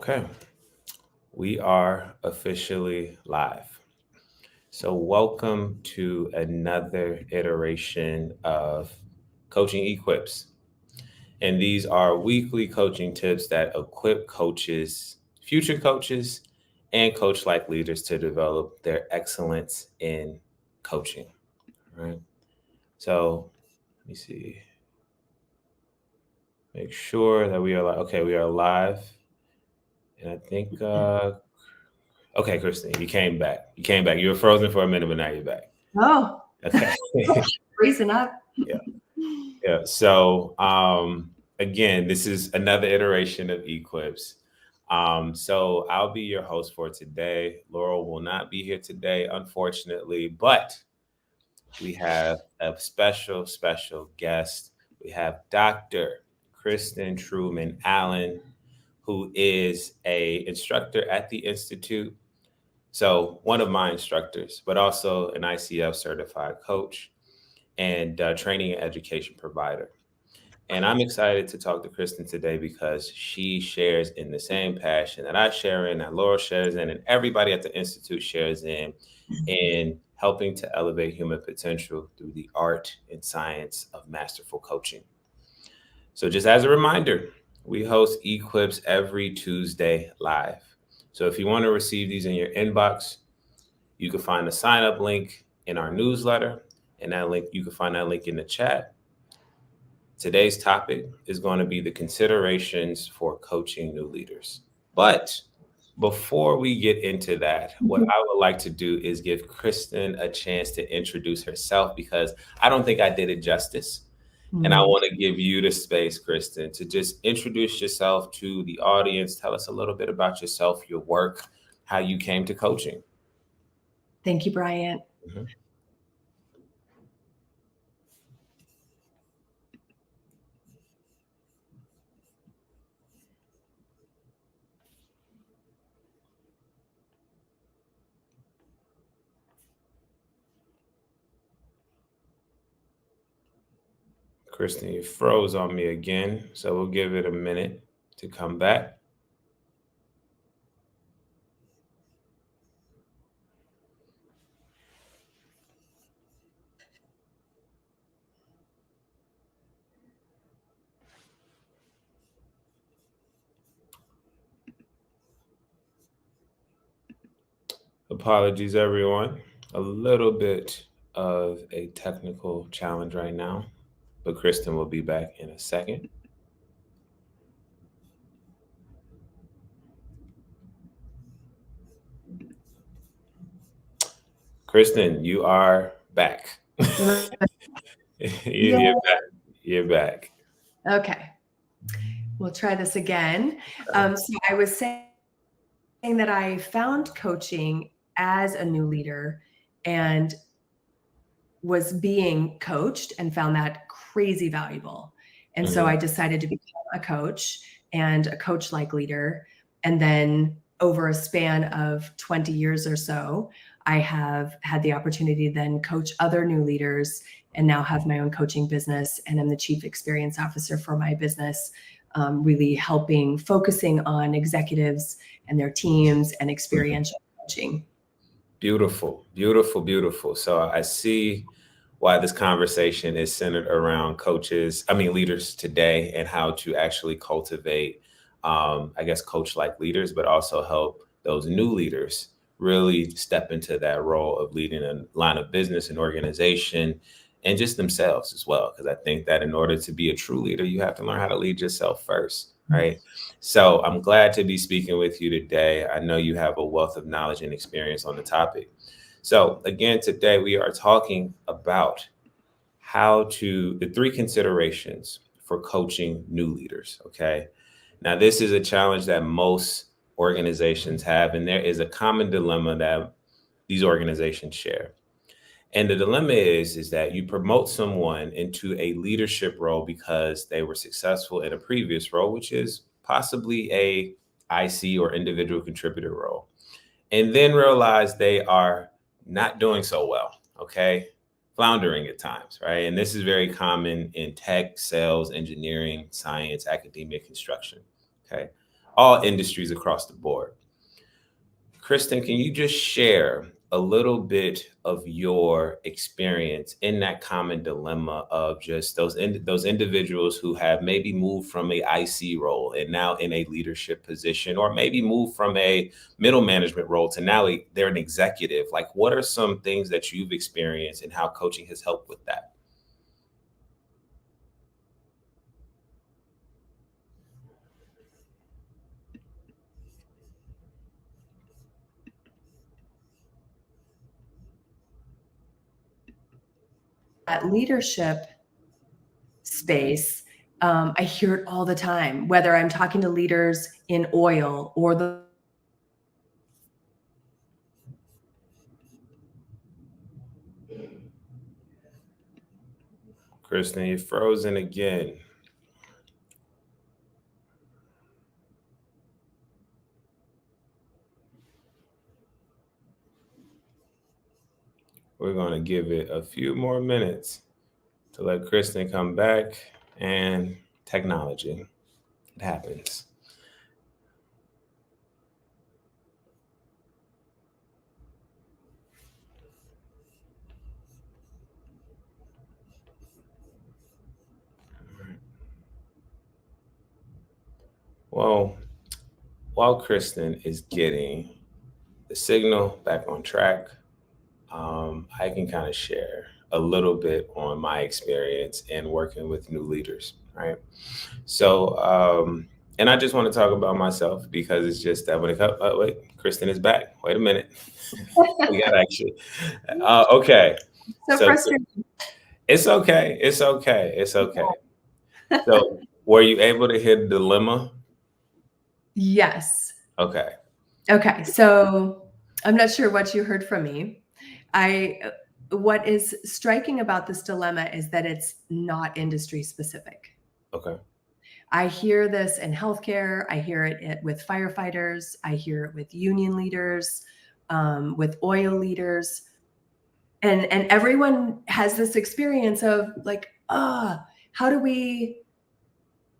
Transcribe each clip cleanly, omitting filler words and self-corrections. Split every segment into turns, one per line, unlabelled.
Okay, we are officially live. So, welcome to another iteration of Coaching E-Quips. And these are weekly coaching tips that equip coaches, future coaches, and coach like leaders to develop their excellence in coaching. Right. So, let me see, make sure that we are okay, we are live. And I think okay, Christine, you came back. You came back. You were frozen for a minute, but now you're back.
Oh,
Okay.
freezing up.
Yeah. Yeah. So again, this is another iteration of Equips. So I'll be your host for today. Laurel will not be here today, unfortunately, but we have a special guest. We have Dr. Kristen Truman Allen, who is a instructor at the Institute. So one of my instructors, but also an ICF certified coach and training and education provider. And I'm excited to talk to Kristen today because she shares in the same passion that I share in, that Laura shares in, and everybody at the Institute shares in helping to elevate human potential through the art and science of masterful coaching. So, just as a reminder, we host Equips every Tuesday live. So, if you want to receive these in your inbox, you can find the sign up link in our newsletter, and that link, you can find that link in the chat. Today's topic is going to be the considerations for coaching new leaders. But before we get into that, what I would like to do is give Kristen a chance to introduce herself because I don't think I did it justice. And I
Mm.
want to give you the space, Kristen, to just introduce yourself to the audience. Tell us a little bit about yourself, your work, how you came to coaching.
Thank you, Bryant.
Mhm. Kristen, you froze on me again, so we'll give it a minute to come back. Apologies, everyone. A little bit of a technical challenge right now, but Kristen will be back in a second. Kristen, you are back. You're
Yeah.
back. You're back.
Okay. We'll try this again. So I was saying that I found coaching as a new leader and was being coached and found that crazy valuable. And so
Mhm.
I decided to become a coach and a coach like leader. And then over a span of 20 years or so, I have had the opportunity to then coach other new leaders and now have my own coaching business. And I'm the chief experience officer for my business, really helping, focusing on executives and their teams and experiential coaching.
Beautiful, beautiful, beautiful. So I see why this conversation is centered around coaches, I mean, leaders today and how to actually cultivate, I guess, coach like leaders, but also help those new leaders really step into that role of leading a line of business and organization and just themselves as well. Because I think that in order to be a true leader, you have to learn how to lead yourself first, right? So I'm glad to be speaking with you today. I know you have a wealth of knowledge and experience on the topic. So again, today we are talking about the three considerations for coaching new leaders. Okay. Now, this is a challenge that most organizations have, and there is a common dilemma that these organizations share. And the dilemma is that you promote someone into a leadership role because they were successful in a previous role, which is possibly a IC or individual contributor role, and then realize they are not doing so well, okay? Floundering at times, right? And this is very common in tech, sales, engineering, science, academia, construction, okay? all industries across the board. Kristen, can you just share a little bit of your experience in that common dilemma of just those individuals who have maybe moved from a IC role and now in a leadership position, or maybe moved from a middle management role to now they're an executive? Like, what are some things that you've experienced and how coaching has helped with that?
That leadership space, I hear it all the time, whether I'm talking to leaders in oil or the
Kristen, you're frozen again. We're going to give it a few more minutes to let Kristen come back, and technology. It happens. Well, while Kristen is getting the signal back on track, I can kind of share a little bit on my experience in working with new leaders, right? So, and I just want to talk about myself because it's just that when it comes, oh, wait, Kristen is back. Wait a minute. We got actually, okay.
so
So
frustrating.
it's okay. It's okay. It's okay. So, were you able to hear the dilemma?
Yes.
Okay.
Okay. So I'm not sure what you heard from me. What is striking about this dilemma is that it's not industry specific.
Okay.
I hear this in healthcare. I hear it with firefighters. I hear it with union leaders, with oil leaders, and everyone has this experience of like, how do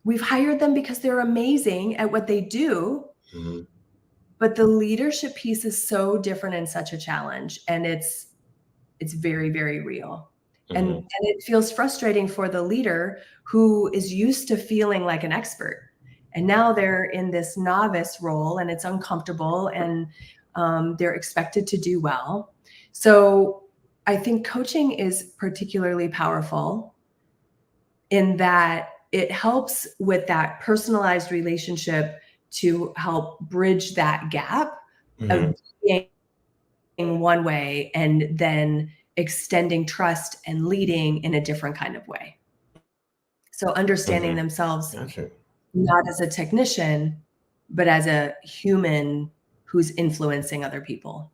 we've hired them because they're amazing at what they do,
Mm-hmm.
but the leadership piece is so different and such a challenge, and it's very, very real.
Mm-hmm.
And it feels frustrating for the leader who is used to feeling like an expert. And now they're in this novice role and it's uncomfortable, and they're expected to do well. So I think coaching is particularly powerful in that it helps with that personalized relationship to help bridge that gap
Mm-hmm.
of being one way and then extending trust and leading in a different kind of way. So understanding
Mm-hmm.
themselves
Gotcha.
not as a technician, but as a human who's influencing other people.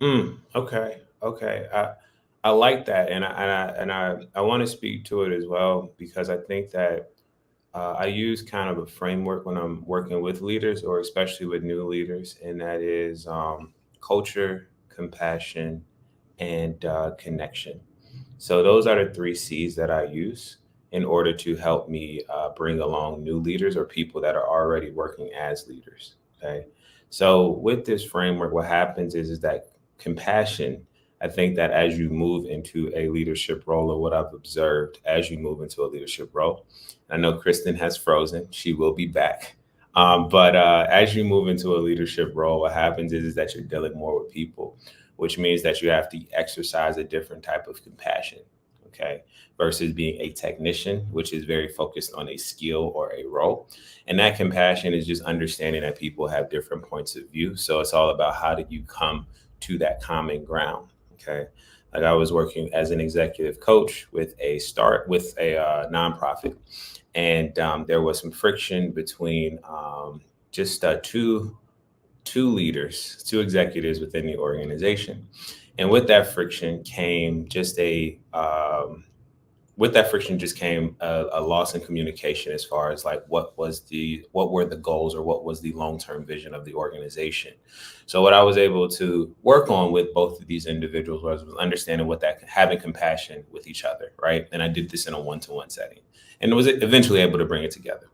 Okay. Okay. I like that, and I want to speak to it as well because I think that I use kind of a framework when I'm working with leaders, or especially with new leaders, and that is culture, compassion, and connection. So those are the three C's that I use in order to help me bring along new leaders or people that are already working as leaders. Okay. So with this framework, what happens is that compassion, I think that as you move into a leadership role, or what I've observed as you move into a leadership role, I know Kristen has frozen. She will be back. But as you move into a leadership role, what happens is that you're dealing more with people, which means that you have to exercise a different type of compassion, okay, versus being a technician, which is very focused on a skill or a role. And that compassion is just understanding that people have different points of view. So it's all about how did you come to that common ground, okay? Like I was working as an executive coach with a nonprofit, and there was some friction between just two leaders, two executives within the organization. And with that friction just came a loss in communication as far as like what were the goals or what was the long-term vision of the organization. So what I was able to work on with both of these individuals was understanding what that having compassion with each other, right? And I did this in a one-to-one setting and was eventually able to bring it together.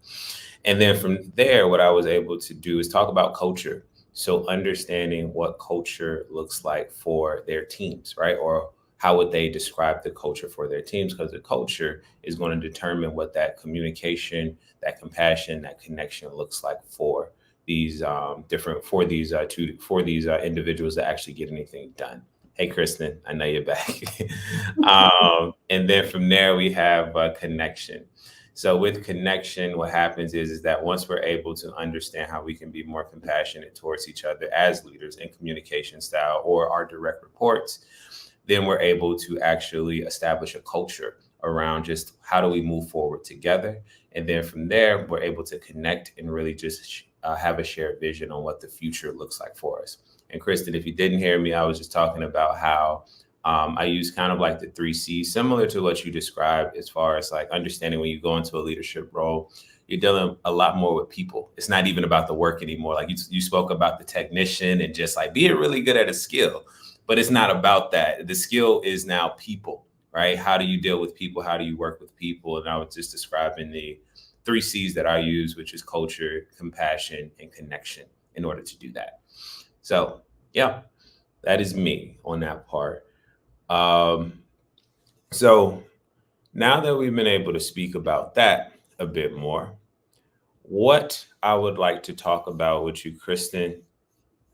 And then from there, what I was able to do is talk about culture. So understanding what culture looks like for their teams, right? Or how would they describe the culture for their teams? Because the culture is going to determine what that communication, that compassion, that connection looks like for these different for these individuals that actually get anything done. Hey, Kristen, I know you're back. And then from there, we have connection. So with connection, what happens is that once we're able to understand how we can be more compassionate towards each other as leaders in communication style or our direct reports, then we're able to actually establish a culture around just how do we move forward together. And then from there, we're able to connect and really just have a shared vision on what the future looks like for us. And Kristen, if you didn't hear me, I was just talking about how I use kind of like the 3 C's, similar to what you described, as far as like understanding when you go into a leadership role, you're dealing a lot more with people. It's not even about the work anymore. Like you spoke about the technician and just like being really good at a skill, but it's not about that. The skill is now people, right? How do you deal with people? How do you work with people? And I was just describing the 3 C's that I use, which is culture, compassion, and connection in order to do that. So, yeah, that is me on that part. Um, so now that we've been able to speak about that a bit more, what I would like to talk about with you, Kristen,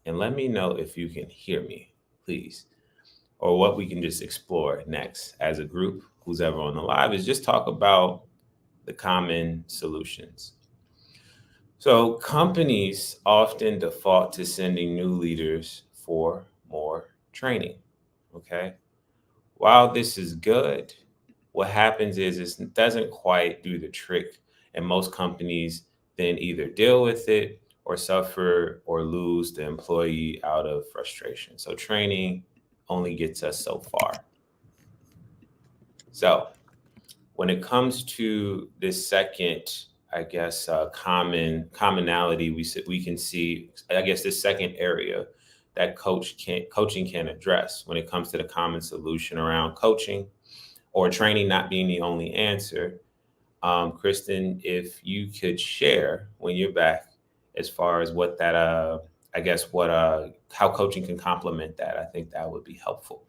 and let me know if you can hear me, please, or what we can just explore next as a group, who's ever on the live, is just talk about the common solutions. So companies often default to sending new leaders for more training. Okay. While this is good, what happens is it doesn't quite do the trick. And most companies then either deal with it or suffer or lose the employee out of frustration. So training only gets us so far. So when it comes to this second, I guess, commonality, we can see, I guess, this second area that coaching can address when it comes to the common solution around coaching or training not being the only answer. Kristen, if you could share when you're back, as far as what that, I guess, what how coaching can complement that, I think that would be helpful.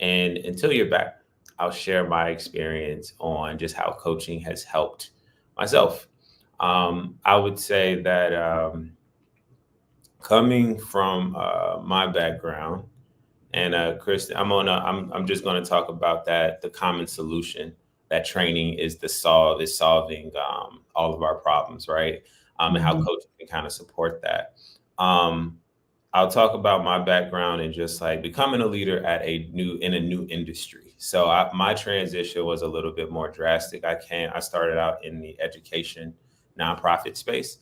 And until you're back, I'll share my experience on just how coaching has helped myself. I would say that coming from my background, and Kristen, I'm just going to talk about that. The common solution that training is solving all of our problems, right? And how
Mhm.
coaching can kind of support that. Um, I'll talk about my background and just like becoming a leader in a new industry. So my transition was a little bit more drastic. I started out in the education nonprofit space,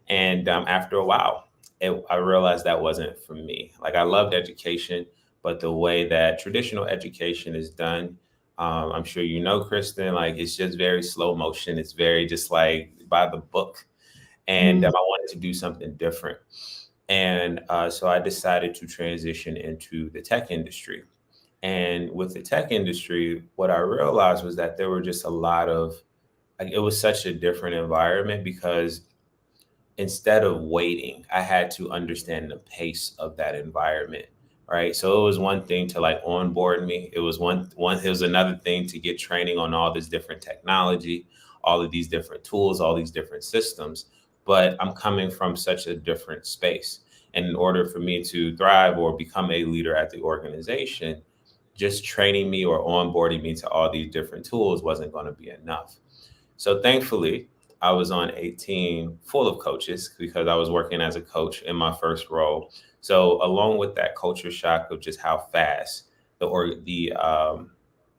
and after a while, I realized that wasn't for me. Like I loved education, but the way that traditional education is done, I'm sure you know, Kristen, like it's just very slow motion. It's very just like by the book, and
Mm.
I wanted to do something different. And so I decided to transition into the tech industry. And with the tech industry, what I realized was that there were just a lot of, like, it was such a different environment because instead of waiting, I had to understand the pace of that environment. Right. So it was one thing to like onboard me. It was another thing to get training on all this different technology, all of these different tools, all these different systems. But I'm coming from such a different space. And in order for me to thrive or become a leader at the organization, just training me or onboarding me to all these different tools wasn't going to be enough. So thankfully, I was on a team full of coaches because I was working as a coach in my first role. So along with that culture shock of just how fast the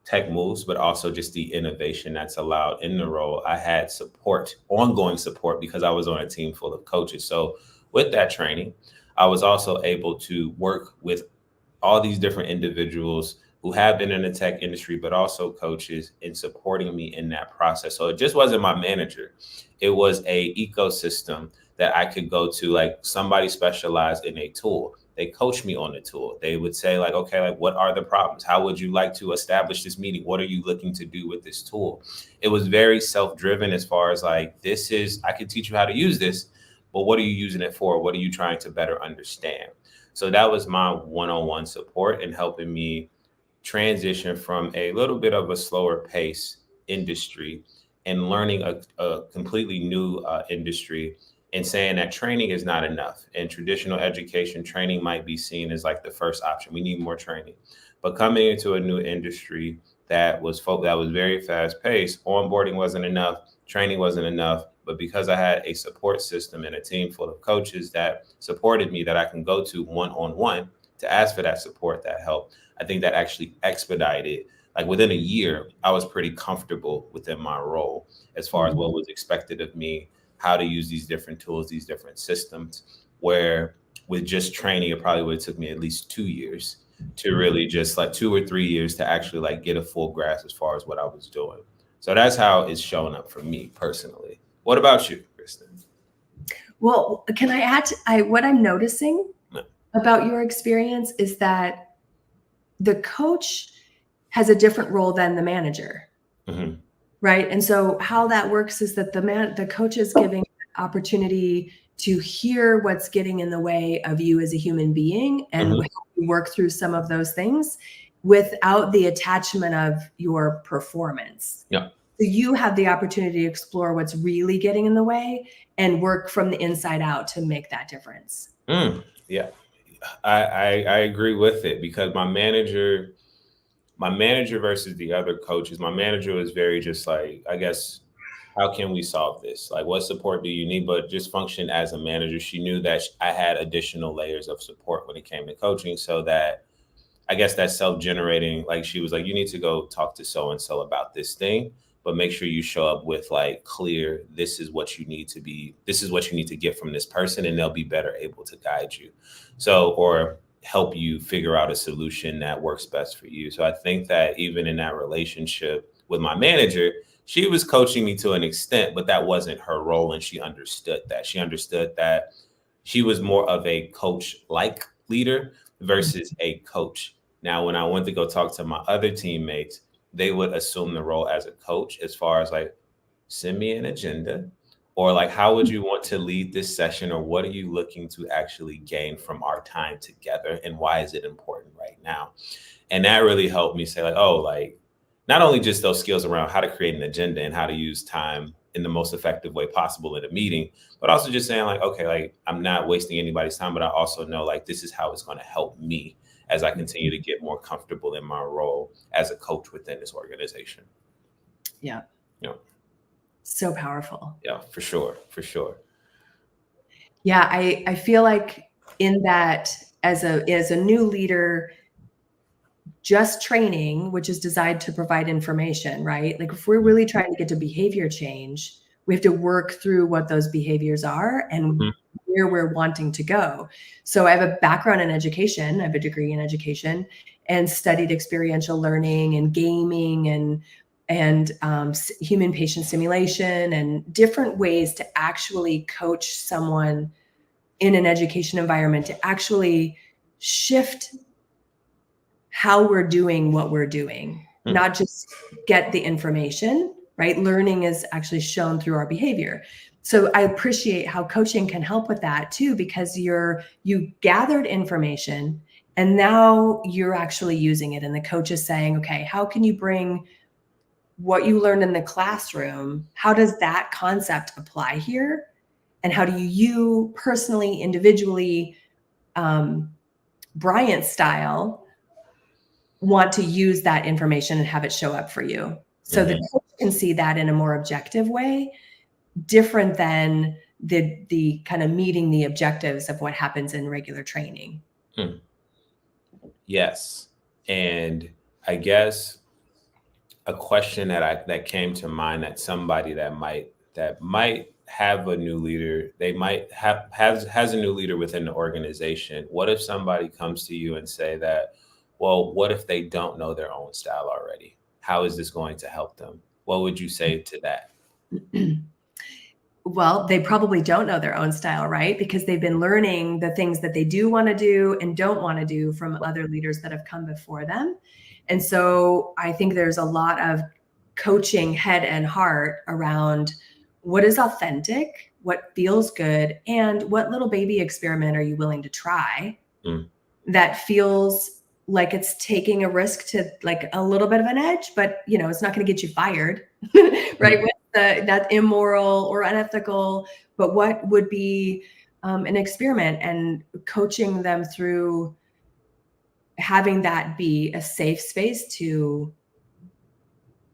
tech moves, but also just the innovation that's allowed in the role, I had support, ongoing support, because I was on a team full of coaches. So with that training, I was also able to work with all these different individuals who have been in the tech industry, but also coaches in supporting me in that process. So it just wasn't my manager. It was a ecosystem that I could go to, like somebody specialized in a tool they coached me on the tool. They would say like, okay, like what are the problems? How would you like to establish this meeting? What are you looking to do with this tool? It was very self-driven as far as like, this is, I can teach you how to use this, but what are you using it for? What are you trying to better understand? So that was my one-on-one support in helping me transition from a little bit of a slower pace industry and learning a completely new industry, and saying that training is not enough. In traditional education, training might be seen as like the first option. We need more training. But coming into a new industry that was very fast paced, onboarding wasn't enough, training wasn't enough. But because I had a support system and a team full of coaches that supported me, that I can go to one on one to ask for that support, that help, I think that actually expedited. Like within a year, I was pretty comfortable within my role as far as what was expected of me, how to use these different tools, these different systems. Where with just training, it probably would have took me at least 2 years to really just like 2 or 3 years to actually like get a full grasp as far as what I was doing. So that's how it's shown up for me personally. What about you, Kristen?
Well, can I add what I'm noticing
No.
about your experience is that the coach has a different role than the manager.
Mm-hmm.
Right. And so how that works is that the coach is giving opportunity to hear what's getting in the way of you as a human being and
Mm-hmm.
help you work through some of those things without the attachment of your performance.
Yeah.
So you have the opportunity to explore what's really getting in the way and work from the inside out to make that difference.
Yeah. I agree with it, because my manager versus the other coaches, my manager was very just like, I guess, how can we solve this? Like, what support do you need? But just function as a manager. She knew that I had additional layers of support when it came to coaching, so that I guess that's self-generating. Like she was like, you need to go talk to so and so about this thing, but make sure you show up with like clear, this is what you need to get from this person, and they'll be better able to guide you. So, or help you figure out a solution that works best for you. So I think that even in that relationship with my manager, she was coaching me to an extent, but that wasn't her role. And she understood that. She understood that she was more of a coach like leader versus a coach. Now, when I went to go talk to my other teammates, they would assume the role as a coach, as far as like, send me an agenda, or like, how would you want to lead this session, or what are you looking to actually gain from our time together, and why is it important right now? And that really helped me say like, oh, like not only just those skills around how to create an agenda and how to use time in the most effective way possible in a meeting, but also just saying like, okay, like I'm not wasting anybody's time, but I also know like this is how it's going to help me as I continue to get more comfortable in my role as a coach within this organization.
Yeah.
Yeah.
So powerful.
Yeah, for sure. For sure.
Yeah, I feel like in that as a new leader, just training, which is designed to provide information, right? Like if we're really trying to get to behavior change, we have to work through what those behaviors are and
Mhm.
where we're wanting to go. So I have a background in education, I have a degree in education, and studied experiential learning and gaming and human patient simulation and different ways to actually coach someone in an education environment to actually shift how we're doing what we're doing, not just get the information, right? Learning is actually shown through our behavior. So I appreciate how coaching can help with that too, because you gathered information and now you're actually using it. And the coach is saying, okay, how can you bring what you learned in the classroom? How does that concept apply here? And how do you personally, individually, Bryant style, want to use that information and have it show up for you? So the
Mhm.
coach can see that in a more objective way, different than the kind of meeting the objectives of what happens in regular training.
Mm. Yes. And I guess a question that came to mind, that somebody that might have a new leader, they might has a new leader within the organization. What if somebody comes to you and say that, well, what if they don't know their own style already? How is this going to help them? What would you say to that?
Well, they probably don't know their own style, right? Because they've been learning the things that they do want to do and don't want to do from other leaders that have come before them. And so I think there's a lot of coaching head and heart around what is authentic, what feels good, and what little baby experiment are you willing to try that feels like it's taking a risk to like a little bit of an edge, but it's not going to get you fired, right? That's immoral or unethical, but what would be an experiment, and coaching them through having that be a safe space to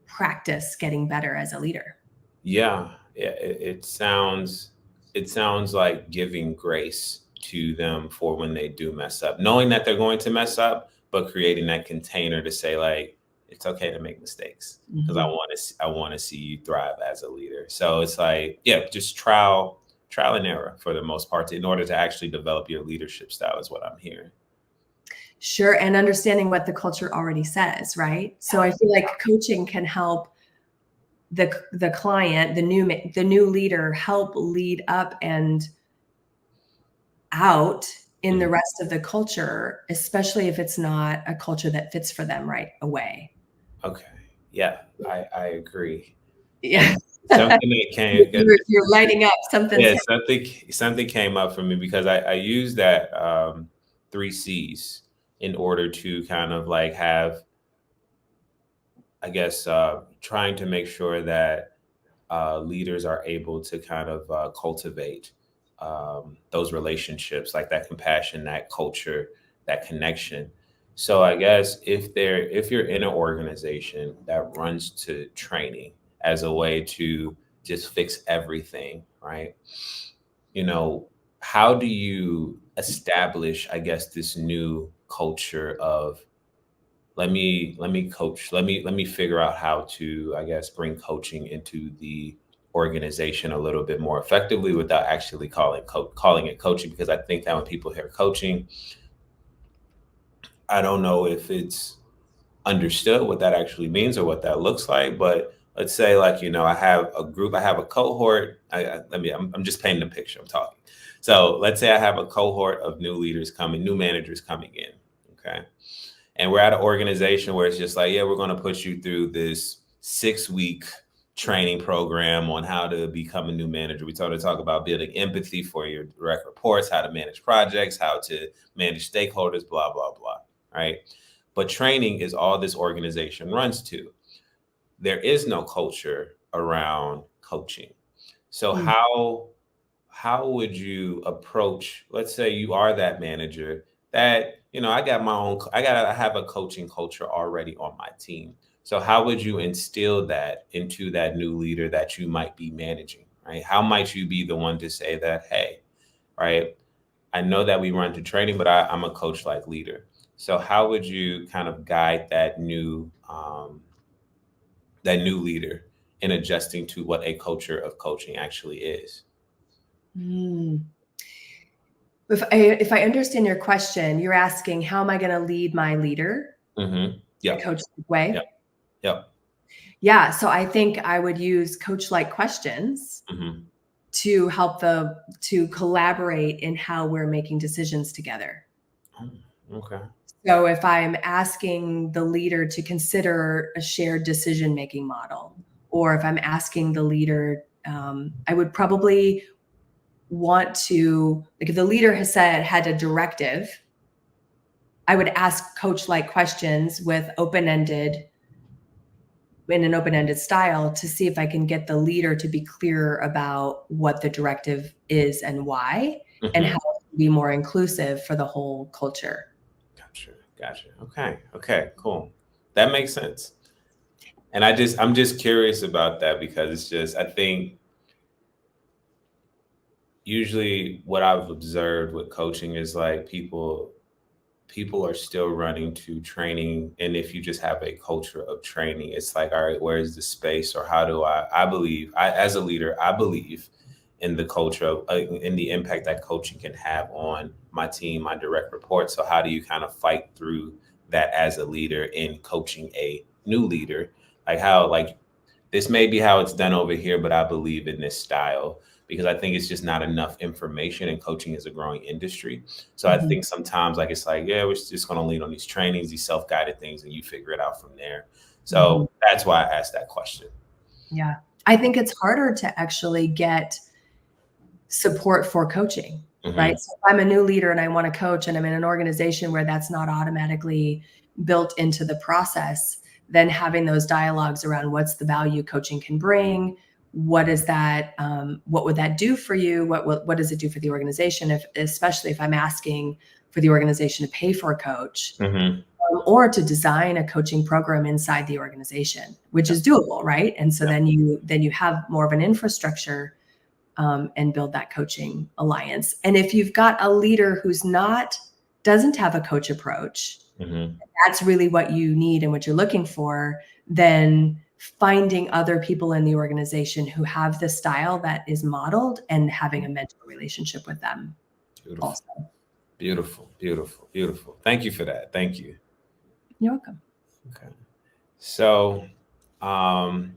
practice getting better as a leader.
Yeah, it sounds like giving grace to them for when they do mess up, knowing that they're going to mess up, but creating that container to say like it's okay to make mistakes because I want to see you thrive as a leader. So it's like, yeah, just trial and error for the most part in order to actually develop your leadership style is what I'm hearing.
Sure, and understanding what the culture already says, right? So I feel like coaching can help the client, the new leader, help lead up and out in the rest of the culture, especially if it's not a culture that fits for them right away.
Okay. Yeah, I agree.
Yeah.
Something that came,
you're lighting up something.
yeah, something came up for me because I use that 3 C's in order to kind of like have, I guess, trying to make sure that leaders are able to kind of cultivate those relationships, like that compassion, that culture, that connection. So I guess if you're in an organization that runs to training as a way to just fix everything, right? How do you establish, I guess, this new culture of let me coach, let me figure out how to, I guess, bring coaching into the organization a little bit more effectively without actually calling it coaching, because I think that when people hear coaching, I don't know if it's understood what that actually means or what that looks like. But let's say, like, I have a group, I have a cohort. I'm just painting a picture. I'm talking. So let's say I have a cohort of new managers coming in. Okay. And we're at an organization where it's just like, yeah, we're going to put you through this 6-week training program on how to become a new manager. We talk about building empathy for your direct reports, how to manage projects, how to manage stakeholders, blah, blah, blah. Right. But training is all this organization runs to. There is no culture around coaching. So how would you approach, let's say you are that manager that, I have a coaching culture already on my team. So how would you instill that into that new leader that you might be managing, right? How might you be the one to say that, hey, right, I know that we run to training, but I'm a coach like leader. So how would you kind of guide that new leader in adjusting to what a culture of coaching actually is?
If I understand your question, you're asking, how am I going to lead my leader in a coach way?
Yep.
Yeah. So I think I would use coach-like questions to help to collaborate in how we're making decisions together.
Okay.
So if I'm asking the leader to consider a shared decision-making model, or if I'm asking the leader, I would probably want to, like, if the leader had a directive, I would ask coach-like questions in an open-ended style to see if I can get the leader to be clear about what the directive is and why, and how it can be more inclusive for the whole culture.
Gotcha. Okay, cool. That makes sense. And I'm just curious about that because it's just, I think usually what I've observed with coaching is like people are still running to training. And if you just have a culture of training, it's like, all right, where is the space, or how do as a leader, I believe in the culture of, in the impact that coaching can have on my team, my direct reports. So how do you kind of fight through that as a leader in coaching a new leader? Like, how, like, this may be how it's done over here, but I believe in this style. because I think it's just not enough information, and coaching is a growing industry. So I think sometimes like it's like, yeah, we're just going to lean on these trainings, these self-guided things, and you figure it out from there.
Mhm.
So that's why I asked that question.
Yeah. I think it's harder to actually get support for coaching, right?
Hmm.
So if I'm a new leader and I want to coach and I'm in an organization where that's not automatically built into the process, then having those dialogues around what's the value coaching can bring, what is that, what would that do for you? What does it do for the organization? If, especially if I'm asking for the organization to pay for a coach,
Hmm.
or to design a coaching program inside the organization, which is doable, right? And so
Yeah.
then you have more of an infrastructure, and build that coaching alliance. And if you've got a leader who's not doesn't have a coach approach,
Hmm.
that's really what you need and what you're looking for, then finding other people in the organization who have the style that is modeled and having a mentor relationship with them
Beautiful,
also.
beautiful, beautiful, beautiful. Thank you for that. Thank you.
You're welcome.
Okay. So, um,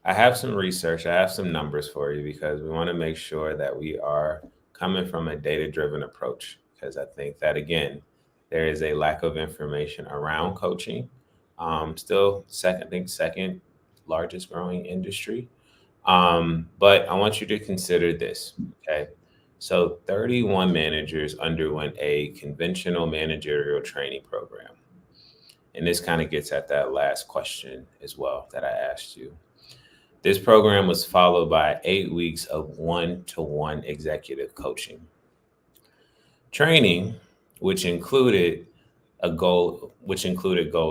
I have some research, I have some numbers for you because we want to make sure that we are coming from a data driven approach. Because I think that, again, there is a lack of information around coaching. Still, second, I think, second largest growing industry. But I want you to consider this. Okay. So, 31 managers underwent a conventional managerial training program. And this kind of gets at that last question as well that I asked you. This program was followed by 8 weeks of one-to-one executive coaching training, which included goal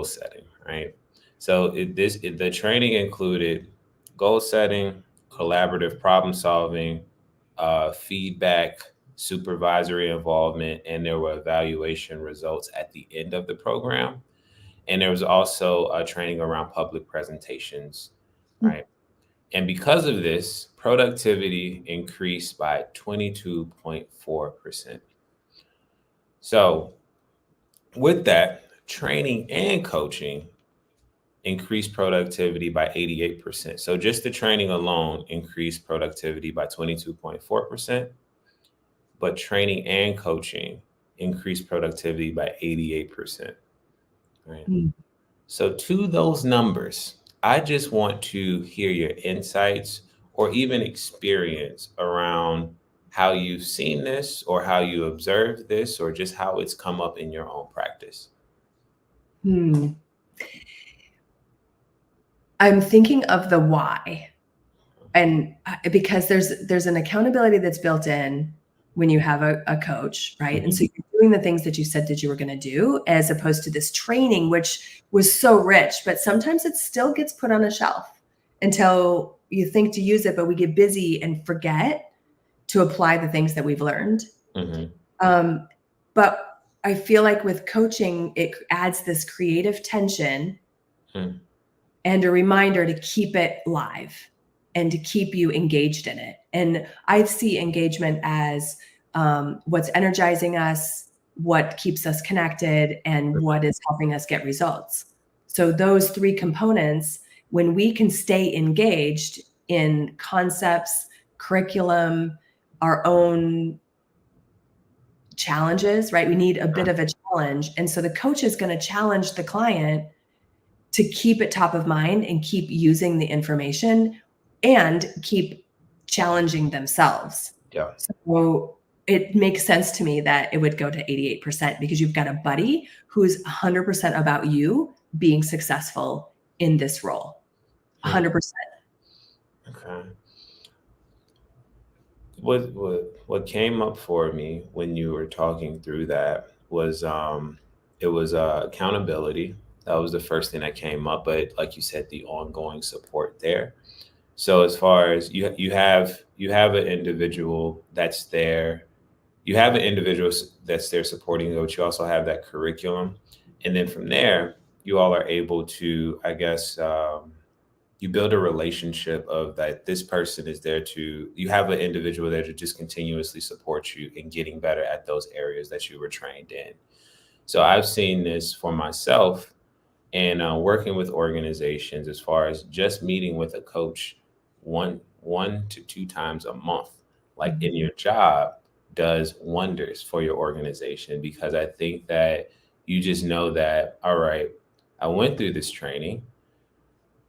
setting, right? So the training included goal setting, collaborative problem solving, feedback, supervisory involvement, and there were evaluation results at the end of the program. And there was also training around public presentations, right? And because of this, productivity increased by 22.4%. So, with that, training and coaching increased productivity by 88%. So, just the training alone increased productivity by 22.4%, but training and coaching increased productivity by 88%. Right.
Mm.
So, to those numbers, I just want to hear your insights or even experience around how you've seen this or how you observed this or just how it's come up in your own practice.
Hmm. I'm thinking of the why. And because there's an accountability that's built in when you have a coach, right? And
Mhm.
so you're doing the things that you said that you were going to do, as opposed to this training, which was so rich, but sometimes it still gets put on a shelf until you think to use it, but we get busy and forget to apply the things that we've learned.
Mhm.
Um, but I feel like with coaching, it adds this creative tension
Mhm.
and a reminder to keep it live and to keep you engaged in it. And I see engagement as, what's energizing us, what keeps us connected, and what is helping us get results. So, those three components, when we can stay engaged in concepts, curriculum, our own challenges, right? We need a bit of a challenge. And so the coach is going to challenge the client to keep it top of mind and keep using the information and keep challenging themselves.
Yeah.
So it makes sense to me that it would go to 88% because you've got a buddy who's 100% about you being successful in this role.
Hmm.
100%.
Okay. What came up for me when you were talking through that was it was accountability. That was the first thing that came up, but like you said, the ongoing support there. So as far as you have an individual that's there, you have an individual that's there supporting you, but you also have that curriculum, and then from there, you all are able to, I guess, you build a relationship of that this person is there to you have an individual there to just continuously support you in getting better at those areas that you were trained in. So I've seen this for myself and working with organizations as far as just meeting with a coach one to two times a month. like in your job does wonders for your organization, because I think that you just know that, all right, I went through this training,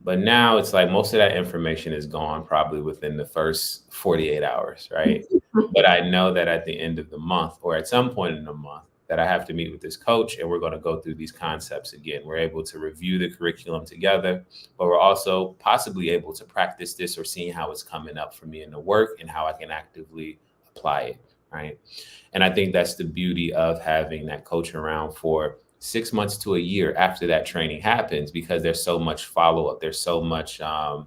but now it's like most of that information is gone probably within the first 48 hours, right? But I know that at the end of the month or at some point in the month that I have to meet with this coach and we're going to go through these concepts again. We're able to review the curriculum together, but we're also possibly able to practice this or seeing how it's coming up for me in the work and how I can actively apply it, right? And I think that's the beauty of having that coach around for 6 months to a year after that training happens, because there's so much follow up. There's so much, I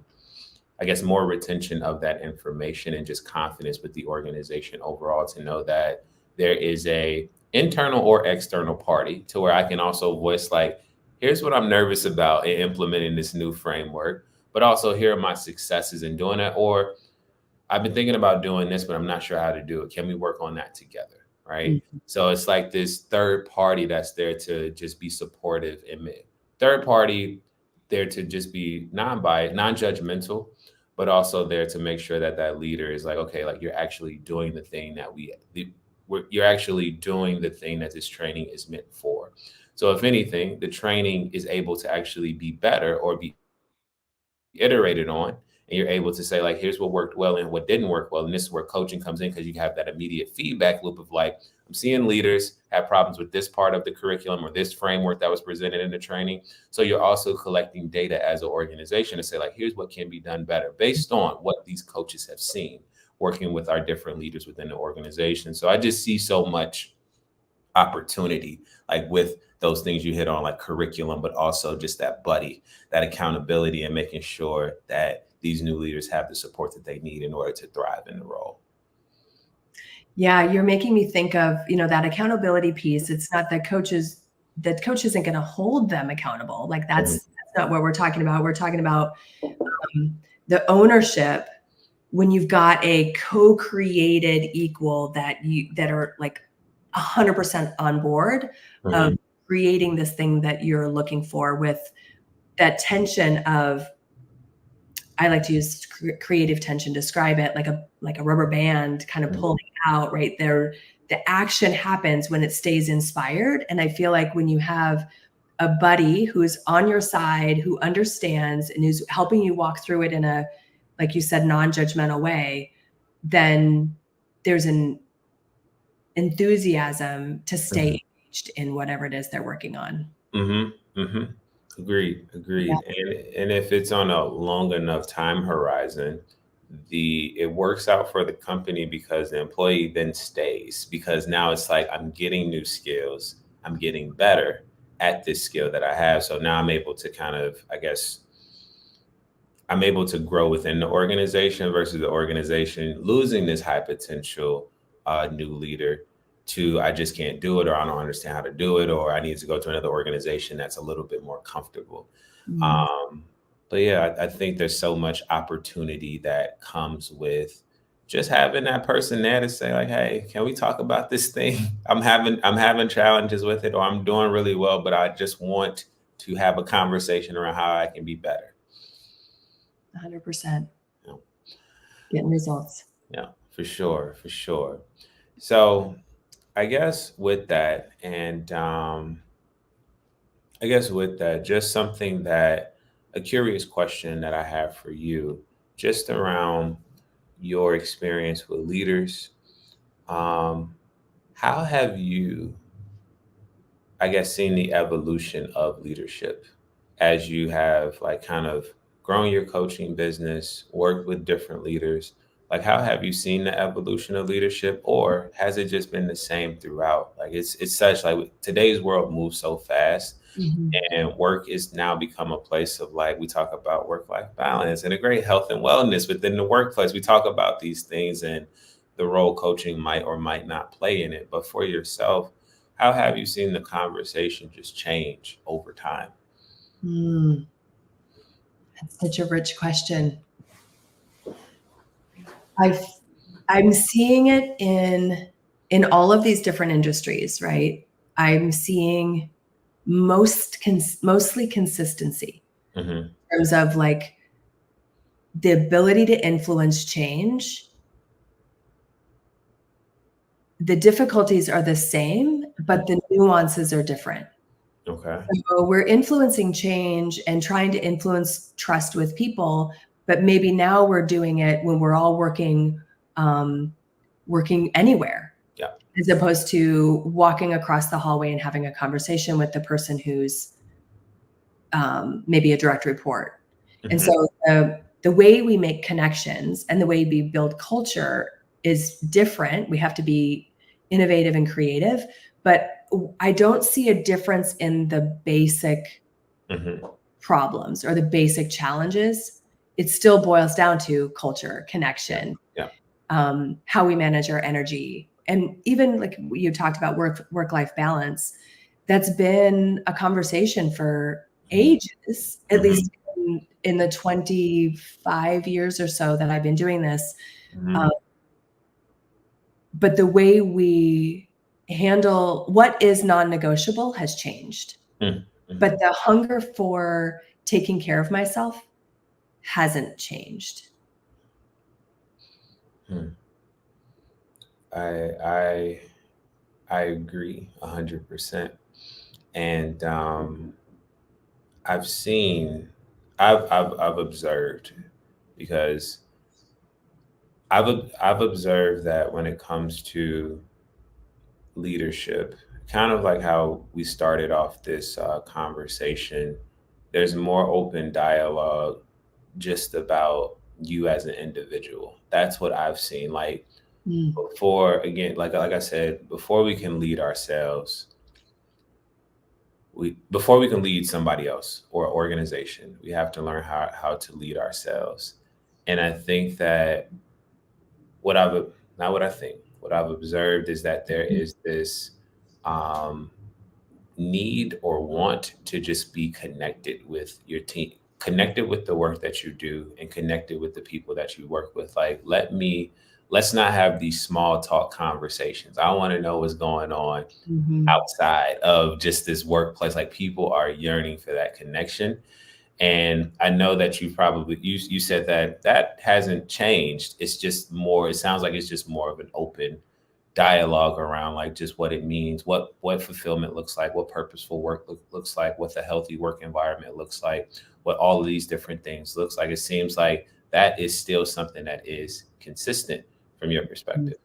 guess, more retention of that information and just confidence with the organization overall to know that there is a internal or external party to where I can also voice like, here's what I'm nervous about in implementing this new framework, but also here are my successes in doing it. Or I've been thinking about doing this, but I'm not sure how to do it. Can we work on that together? Right. So it's like this third party that's there to just be supportive and third party there to just be non-biased, non-judgmental, but also there to make sure that that leader is like, okay, like you're actually doing the thing that you're actually doing the thing that this training is meant for. So if anything, the training is able to actually be better or be iterated on, and you're able to say like, here's what worked well and what didn't work well, and this is where coaching comes in, because you have that immediate feedback loop of like, I'm seeing leaders have problems with this part of the curriculum or this framework that was presented in the training. So you're also collecting data as an organization to say like, here's what can be done better based on what these coaches have seen working with our different leaders within the organization. So I just see so much opportunity like with those things you hit on, like curriculum, but also just that buddy, that accountability, and making sure that these new leaders have the support that they need in order to thrive in the role.
Yeah, you're making me think of, that accountability piece. It's not that coach isn't going to hold them accountable. Like that's not what we're talking about. We're talking about the ownership when you've got a co-created equal that are like 100% on board of creating this thing that you're looking for, with that tension of, I like to use creative tension to describe it, like a rubber band kind of pulling out right there. The action happens when it stays inspired. And I feel like when you have a buddy who's on your side, who understands and is helping you walk through it in a, like you said, non-judgmental way, then there's an enthusiasm to stay engaged in whatever it is they're working on.
Agreed. Yeah. And if it's on a long enough time horizon, it works out for the company because the employee then stays, because now it's like, I'm getting new skills, I'm getting better at this skill that I have. So now I'm able to kind of, I guess, I'm able to grow within the organization versus the organization losing this high potential new leader to, I just can't do it, or I don't understand how to do it, or I need to go to another organization that's a little bit more comfortable. But yeah, I think there's so much opportunity that comes with just having that person there to say like, hey, can we talk about this thing? I'm having challenges with it, or I'm doing really well, but I just want to have a conversation around how I can be better.
100%. Yeah. Getting results.
Yeah, for sure. So I guess with that, just something a curious question that I have for you, just around your experience with leaders. How have you, I guess, seen the evolution of leadership as you have like kind of grown your coaching business, worked with different leaders? Like, how have you seen the evolution of leadership, or has it just been the same throughout? Like, it's such like today's world moves so fast, and work is now become a place of like, we talk about work-life balance and a great health and wellness within the workplace. We talk about these things and the role coaching might or might not play in it. But for yourself, how have you seen the conversation just change over time?
That's such a rich question. I'm seeing it in all of these different industries, right? I'm seeing mostly consistency in terms of like the ability to influence change the difficulties are the same, but the nuances are different.
Okay.
So we're influencing change and trying to influence trust with people, but maybe now we're doing it when we're all working anywhere,
Yeah.
as opposed to walking across the hallway and having a conversation with the person who's maybe a direct report. And so the way we make connections and the way we build culture is different. We have to be innovative and creative, but I don't see a difference in the basic problems or the basic challenges. It still boils down to culture, connection, how we manage our energy. And even like you talked about work-life balance, that's been a conversation for ages, at least in the 25 years or so that I've been doing this. But the way we handle what is non-negotiable has changed. But the hunger for taking care of myself hasn't changed.
I agree 100%. And I've observed, because I've observed that when it comes to leadership, kind of like how we started off this conversation, there's more open dialogue just about you as an individual. That's what I've seen. Like before, again, like I said, before we can lead ourselves, before we can lead somebody else or organization, we have to learn how to lead ourselves. And I think that what I've not what I think, what I've observed is that there is this need or want to just be connected with your team, connected with the work that you do, and connected with the people that you work with. Like, let's not have these small talk conversations. I want to know what's going on outside of just this workplace. Like, people are yearning for that connection. And I know that you said that hasn't changed. It's just more, it sounds like it's just more of an open dialogue around like just what it means, what fulfillment looks like, what purposeful work looks like, what the healthy work environment looks like, what all of these different things looks like. It seems like that is still something that is consistent from your perspective.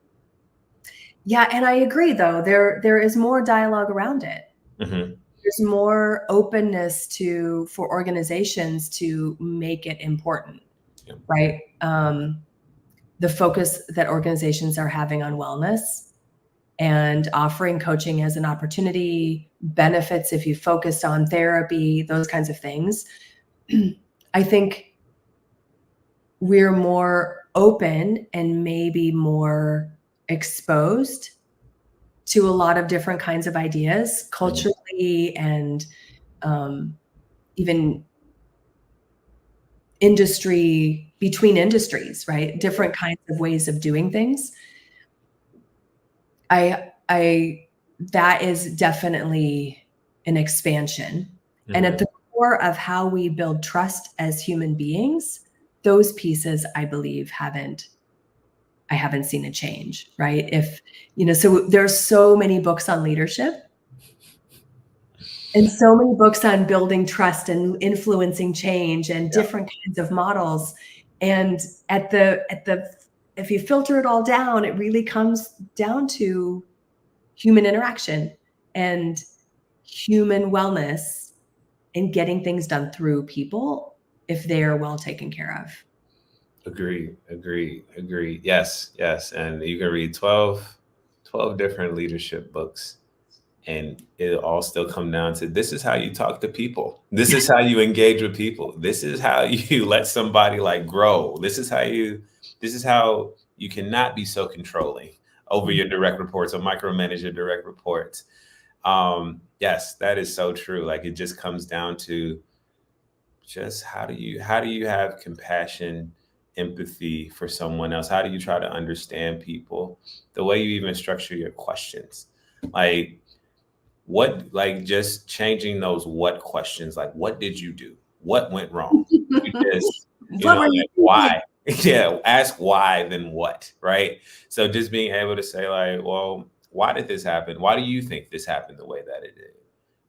Yeah, and I agree though. There is more dialogue around it. There's more openness for organizations to make it important, right? The focus that organizations are having on wellness and offering coaching as an opportunity, benefits if you focused on therapy, those kinds of things. I think we're more open and maybe more exposed to a lot of different kinds of ideas culturally and even between industries, right? Different kinds of ways of doing things. That is definitely an expansion. And at the core of how we build trust as human beings, those pieces, I believe, I haven't seen a change, right? So there's so many books on leadership and so many books on building trust and influencing change and different kinds of models. And if you filter it all down, it really comes down to human interaction and human wellness and getting things done through people if they are well taken care of.
Agree. Yes. And you can read 12 different leadership books, and it'll all still come down to, this is how you talk to people. This is how you engage with people. This is how you let somebody like grow. This is how you cannot be so controlling over your direct reports or micromanage your direct reports. Yes, that is so true. Like, it just comes down to just how do you have compassion, empathy for someone else? How do you try to understand people? The way you even structure your questions, like just changing those what questions, like what did you do? What went wrong? You just,
What were you
why? Yeah, ask why, then what, right? So just being able to say like, well, why did this happen? Why do you think this happened the way that it did,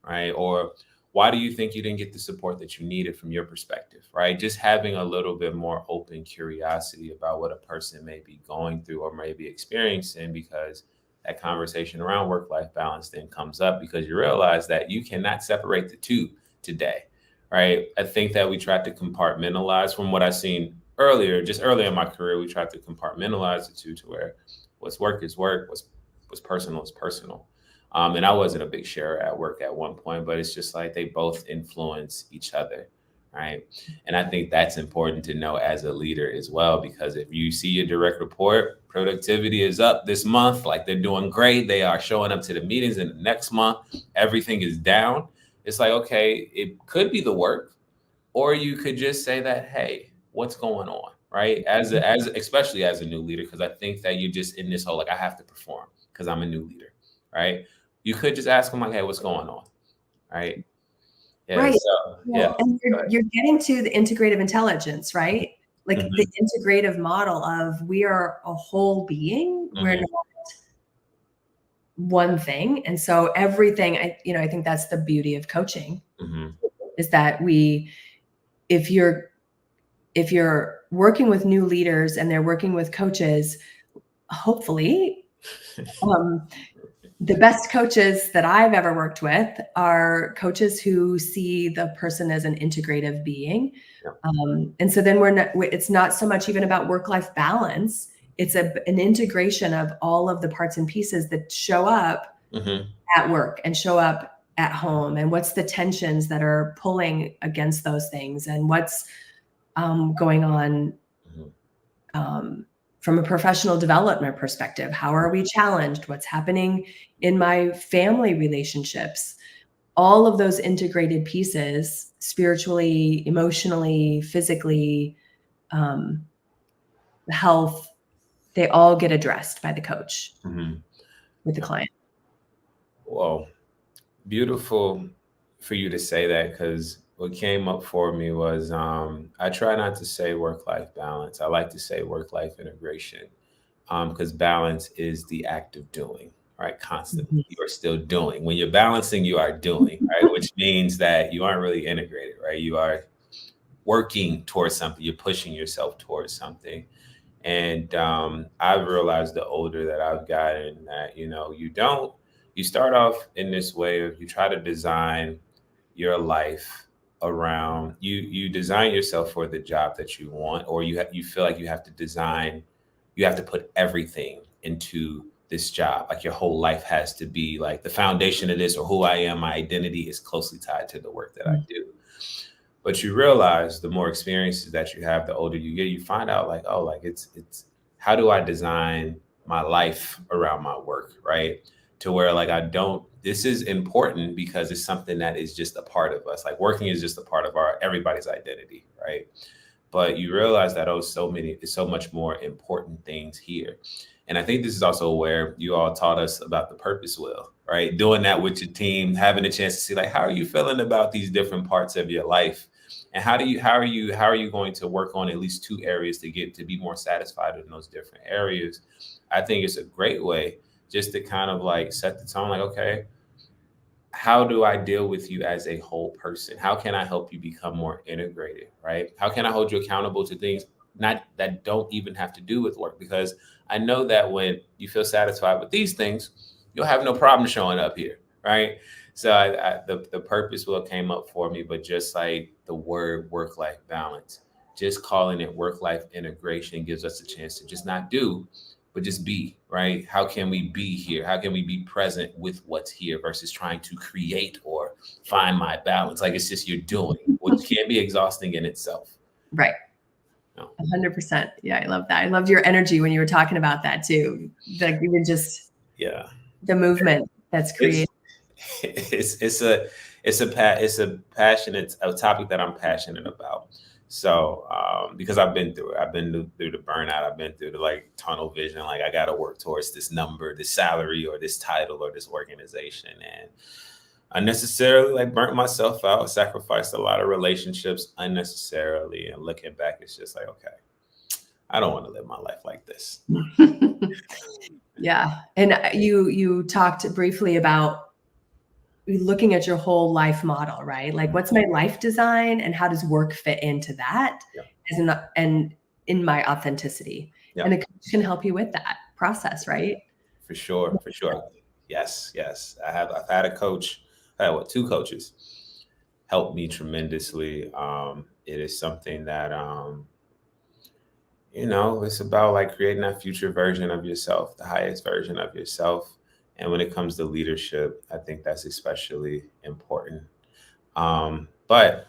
right? Or why do you think you didn't get the support that you needed from your perspective, right? Just having a little bit more open curiosity about what a person may be going through or may be experiencing, because that conversation around work-life balance then comes up because you realize that you cannot separate the two today, right? I think that we tried to compartmentalize from what I've seen earlier, just earlier in my career, we tried to compartmentalize the two to where what's work is work, what's personal is personal. And I wasn't a big sharer at work at one point, but it's just like they both influence each other, right? And I think that's important to know as a leader as well, because if you see your direct report, productivity is up this month, like they're doing great, they are showing up to the meetings, and the next month everything is down. It's like, okay, it could be the work, or you could just say that, hey, what's going on, right? As especially as a new leader, because I think that you're just in this whole like I have to perform because I'm a new leader, right? You could just ask them like, hey, what's going on, right? Yeah.
Right.
So yeah.
Well, and
Go
you're getting to the integrative intelligence, right? Like the
ahead.
integrative model of we are a whole being.
Hmm.
We're
Hmm.
not one thing. And so everything, I think that's the beauty of coaching
Hmm.
is that if you're if you're working with new leaders and they're working with coaches, hopefully, um, the best coaches that I've ever worked with are coaches who see the person as an integrative being.
Yeah.
And so then it's not so much even about work-life balance. It's an integration of all of the parts and pieces that show up
Hmm.
at work and show up at home, and what's the tensions that are pulling against those things, and what's going on
Hmm.
um, from a professional development perspective. How are we challenged? What's happening in my family relationships? All of those integrated pieces, spiritually, emotionally, physically, um, health, they all get addressed by the coach
Hmm.
with the client.
Well, beautiful for you to say that, because what came up for me was I try not to say work life balance. I like to say work life integration, because balance is the act of doing, right? Constantly.
Mhm.
You are still doing. When you're balancing, you are doing, right? Which means that you aren't really integrated, right? You are working towards something, you're pushing yourself towards something. And I've realized the older that I've gotten that, you start off in this way of you try to design your life around you design yourself for the job that you want, or you feel like you have to put everything into this job, like your whole life has to be like the foundation of this, or who I am, my identity is closely tied to the work that I do. But you realize the more experiences that you have, the older you get, you find out like, oh, like it's how do I design my life around my work, right? To where like I don't this is important because it's something that is just a part of us. Like working is just a part of our everybody's identity, right? But you realize that it's so much more important things here. And I think this is also where you all taught us about the purpose wheel, right? Doing that with your team, having a chance to see like how are you feeling about these different parts of your life, and how are you going to work on at least two areas to get to be more satisfied in those different areas. I think it's a great way just to kind of like set the tone, like, okay, how do I deal with you as a whole person? How can I help you become more integrated, right? How can I hold you accountable to things not that don't even have to do with work? Because I know that when you feel satisfied with these things, you'll have no problem showing up here, right? So the purpose will came up for me, but just like the word work life balance, just calling it work life integration gives us a chance to just not do, but just be, right? How can we be here? How can we be present with what's here versus trying to create or find my balance? Like it's just you're doing, which can be exhausting in itself.
Right.
No.
100%. Yeah, I love that. I loved your energy when you were talking about that too. Like even just
Yeah.
the movement that's
It's
created.
it's a passionate a topic that I'm passionate about. So because I've been through it, I've been through the burnout, I've been through the like tunnel vision, like I got to work towards this number, this salary, or this title, or this organization, and unnecessarily like burnt myself out, sacrificed a lot of relationships unnecessarily, and looking back, it's just like okay. I don't want to live my life like this.
Yeah. And you talked briefly about looking at your whole life model, right? Like, what's my life design and how does work fit into that
Yeah.
as and in my authenticity?
Yeah.
And a coach can help you with that process, right?
For sure. For sure. Yes. Yes. I've had a coach. I had two coaches helped me tremendously. It is something that it's about like creating that future version of yourself, the highest version of yourself. And when it comes to leadership, I think that's especially important. But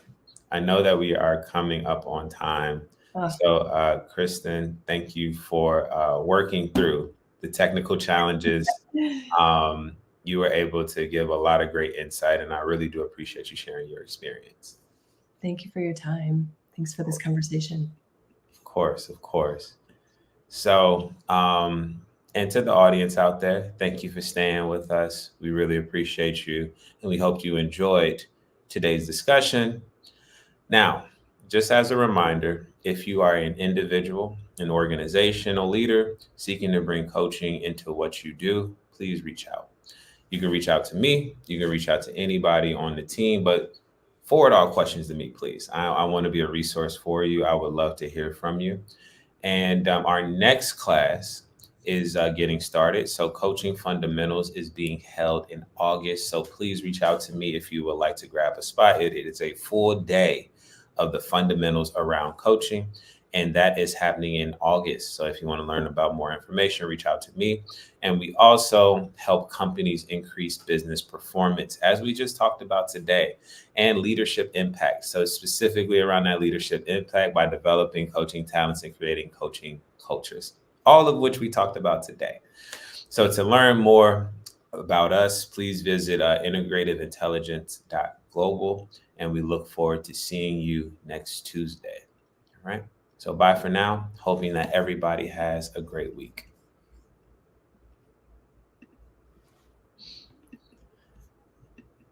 I know that we are coming up on time.
Oh,
So, Kristen, thank you for working through the technical challenges. Um, you were able to give a lot of great insight, and I really do appreciate you sharing your experience.
thank you for your time. Thanks for this conversation.
Of course, of course. So, and to the audience out there, thank you for staying with us. We really appreciate you, and we hope you enjoyed today's discussion. Now, just as a reminder, if you are an individual, an organizational leader seeking to bring coaching into what you do, please reach out. You can reach out to me, you can reach out to anybody on the team, but forward all questions to me, please. I want to be a resource for you. I would love to hear from you. And our next class is getting started. So, Coaching Fundamentals is being held in August. So, please reach out to me if you would like to grab a spot. It is a full day of the fundamentals around coaching, and that is happening in August. So, if you want to learn about more information, reach out to me. And we also help companies increase business performance, as we just talked about today, and leadership impact. So, specifically around that leadership impact by developing coaching talents and creating coaching cultures, all of which we talked about today. So, to learn more about us, please visit integrativintelligence.global. And we look forward to seeing you next Tuesday. All right. So, bye for now. Hoping that everybody has a great week.